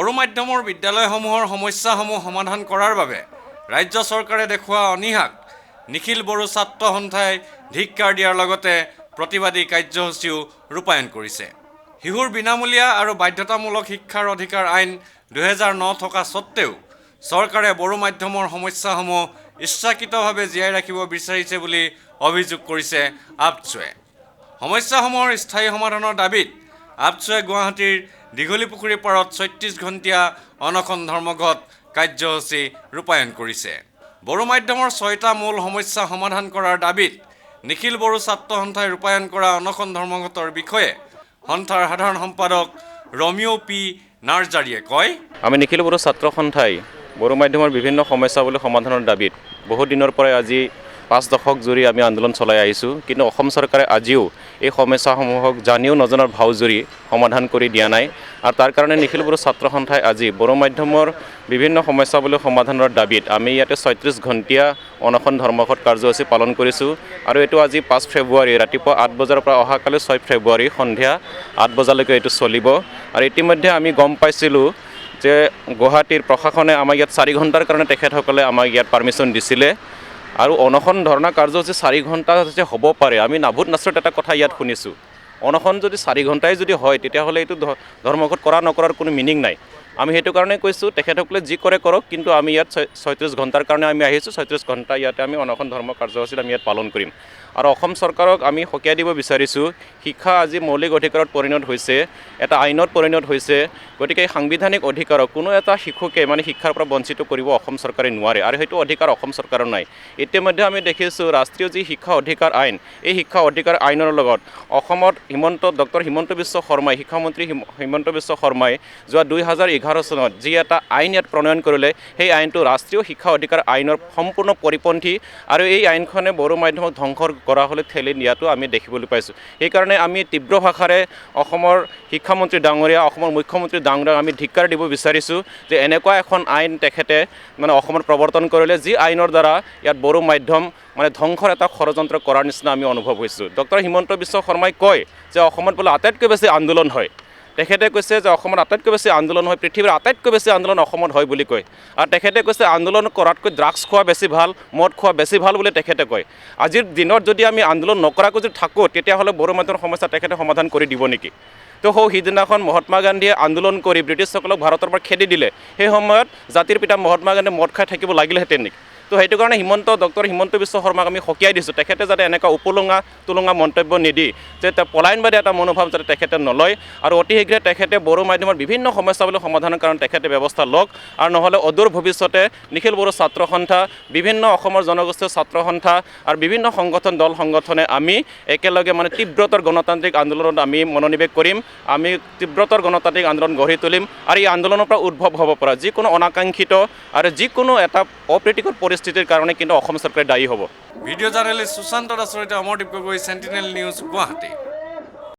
বড়ো মাধ্যমৰ বিদ্যালয়সমূহৰ সমস্যাসমূহ সমাধান কৰাৰ বাবে ৰাজ্য চৰকাৰে দেখুওৱা অনীহাক নিখিল বড়ো ছাত্ৰ সন্থাই ধিক্কাৰ দিয়াৰ লগতে প্ৰতিবাদী কাৰ্যসূচীও ৰূপায়ণ কৰিছে। শিশুৰ বিনামূলীয়া আৰু বাধ্যতামূলক শিক্ষাৰ অধিকাৰ আইন 2009 থকা সত্ত্বেও চৰকাৰে বড়ো মাধ্যমৰ সমস্যাসমূহ ইচ্ছাকৃতভাৱে জীয়াই ৰাখিব বিচাৰিছে বুলি অভিযোগ কৰিছে আপচুৱে। সমস্যাসমূহৰ স্থায়ী সমাধানৰ দাবীত আপচুৱে গুৱাহাটীৰ দীঘলীপুখুৰী পাৰত 36 ঘণ্টীয়া অনশন ধৰ্মঘট কাৰ্যসূচী ৰূপায়ণ কৰিছে। বড়ো মাধ্যমৰ 6টা মূল সমস্যা সমাধান কৰাৰ দাবীত নিখিল বড়ো ছাত্ৰ সন্থাই ৰূপায়ণ কৰা অনশন ধৰ্মঘটৰ বিষয়ে সন্থাৰ সাধাৰণ সম্পাদক ৰমিঅ' পি নাৰ্জাৰীয়ে কয়, আমি নিখিল বড়ো ছাত্ৰ সন্থাই বড়ো মাধ্যমৰ বিভিন্ন সমস্যাৱলী সমাধানৰ দাবীত বহু দিনৰ পৰাই আজি 5 দশক জুৰি আমি আন্দোলন চলাই আহিছোঁ। কিন্তু অসম চৰকাৰে আজিও এই সমস্যাসমূহক জানিও নজনাৰ ভাও জুৰি সমাধান কৰি দিয়া নাই। আৰু তাৰ কাৰণে নিখিল বড়ো ছাত্ৰ সন্থাই আজি বড়ো মাধ্যমৰ বিভিন্ন সমস্যাৱলী সমাধানৰ দাবীত আমি ইয়াতে 36 ঘণ্টীয়া অনশন ধৰ্মঘট কাৰ্যসূচী পালন কৰিছোঁ। আৰু এইটো আজি 5 ফেব্ৰুৱাৰী ৰাতিপুৱা 8 বজাৰ পৰা অহাকালি 6 ফেব্ৰুৱাৰী সন্ধিয়া 8 বজালৈকে এইটো চলিব। আৰু ইতিমধ্যে আমি গম পাইছিলোঁ যে গুৱাহাটীৰ প্ৰশাসনে আমাক ইয়াত 4 ঘণ্টাৰ কাৰণে তেখেতসকলে আমাক ইয়াত পাৰ্মিশ্যন দিছিলে। আৰু অনশন ধৰ্ণা কাৰ্যসূচী 4 ঘণ্টা যে হ'ব পাৰে, আমি নাভূত নাচৰত এটা কথা ইয়াত শুনিছোঁ। অনশন যদি 4 ঘণ্টাই যদি হয় তেতিয়াহ'লে এইটো ধৰ্মঘট কৰা নকৰাৰ কোনো মিনিং নাই। আমি সেইটো কাৰণে কৈছোঁ তেখেতসকলে যি কৰে কৰক, কিন্তু আমি ইয়াত 36 ঘণ্টাৰ কাৰণে আমি আহিছোঁ। 36 ঘণ্টা ইয়াতে আমি অনশন ধৰ্ম কাৰ্যসূচীত আমি ইয়াত পালন কৰিম। আৰু অসম চৰকাৰক আমি সকীয়াই দিব বিচাৰিছোঁ, শিক্ষা আজি মৌলিক অধিকাৰত পৰিণত হৈছে, এটা আইনত পৰিণত হৈছে। গতিকে এই সাংবিধানিক অধিকাৰক কোনো এটা শিশুকে শিক্ষাৰ পৰা বঞ্চিত কৰিব অসম চৰকাৰে নোৱাৰে, আৰু সেইটো অধিকাৰ অসম চৰকাৰৰ নাই। ইতিমধ্যে আমি দেখিছোঁ ৰাষ্ট্ৰীয় যি শিক্ষা অধিকাৰ আইন, এই শিক্ষা অধিকাৰ আইনৰ লগত অসমত ডক্টৰ হিমন্ত বিশ্ব শৰ্মাই, শিক্ষামন্ত্ৰী হিমন্ত বিশ্ব শৰ্মাই যোৱা 2011 চনত যি এটা আইন ইয়াত প্ৰণয়ন কৰিলে, সেই আইনটো ৰাষ্ট্ৰীয় শিক্ষা অধিকাৰ আইনৰ সম্পূৰ্ণ পৰিপন্থী। আৰু এই আইনখনে বড়ো মাধ্যমক ধ্বংস কৰা হ'লে ঠেলি নিয়াটো আমি দেখিবলৈ পাইছোঁ। সেইকাৰণে আমি তীব্ৰ ভাষাৰে অসমৰ শিক্ষামন্ত্ৰী ডাঙৰীয়া, অসমৰ মুখ্যমন্ত্ৰী ডাঙৰীয়াক আমি ধিক্কাৰ দিব বিচাৰিছোঁ যে এনেকুৱা এখন আইন তেখেতে অসমত প্ৰৱৰ্তন কৰিলে, যি আইনৰ দ্বাৰা ইয়াত বড়ো মাধ্যম ধ্বংসৰ এটা ষড়যন্ত্ৰ কৰাৰ নিচিনা আমি অনুভৱ হৈছোঁ। ডক্টৰ হিমন্ত বিশ্ব শৰ্মাই কয় যে অসমত বোলে আটাইতকৈ বেছি আন্দোলন হয়। তেখেতে কৈছে যে অসমত আটাইতকৈ বেছি আন্দোলন হয়, পৃথিৱীৰ আটাইতকৈ বেছি আন্দোলন অসমত হয় বুলি কয়। আৰু তেখেতে কৈছে আন্দোলন কৰাতকৈ ড্ৰাগছ খোৱা বেছি ভাল, মদ খোৱা বেছি ভাল বুলি তেখেতে কয়। আজিৰ দিনত যদি আমি আন্দোলন নকৰাকৈ যদি থাকোঁ, তেতিয়াহ'লে বড়ো মাধ্যমৰ সমস্যা তেখেতে সমাধান কৰি দিব নেকি? তো সিদিনাখন মহাত্মা গান্ধীয়ে আন্দোলন কৰি ব্ৰিটিছসকলক ভাৰতৰ পৰা খেদি দিলে, সেই সময়ত জাতিৰ পিতা মহাত্মা গান্ধীয়ে মদ খাই থাকিব লাগিলহেঁতেন নেকি? তো সেইটো কাৰণে ডক্টৰ হিমন্ত বিশ্ব শৰ্মাক আমি সকীয়াই দিছোঁ, তেখেতে যাতে এনেকুৱা তুলঙা মন্তব্য নিদি যে পলায়নবাদী এটা মনোভাৱ যাতে তেখেতে নলয়, আৰু অতি শীঘ্ৰে তেখেতে বড়ো মাধ্যমৰ বিভিন্ন সমস্যাৱলী সমাধানৰ কাৰণে তেখেতে ব্যৱস্থা লওক। আৰু নহ'লে অদূৰ ভৱিষ্যতে নিখিল বড়ো ছাত্ৰ সন্থা, বিভিন্ন অসমৰ জনগোষ্ঠীয় ছাত্ৰ সন্থা আৰু বিভিন্ন দল সংগঠনে আমি একেলগে তীব্ৰতৰ গণতান্ত্ৰিক আন্দোলনত আমি মনোনিৱেশ কৰিম। আমি তীব্ৰতৰ গণতান্ত্ৰিক আন্দোলন গঢ়ি তুলিম। আৰু এই আন্দোলনৰ পৰা উদ্ভৱ হ'ব পৰা যিকোনো অনাকাংক্ষিত আৰু যিকোনো এটা অপ্ৰীতিকৰ পৰিস্থিতিৰ কাৰণে কিন্তু অসম চৰকাৰে দায়ী হ'ব। ভিডিঅ' জাৰ্নেলিষ্ট সুশান্ত দাসৰ সৈতে অমৰদীপ গগৈ, চেণ্টিনেল নিউজ, গুৱাহাটী।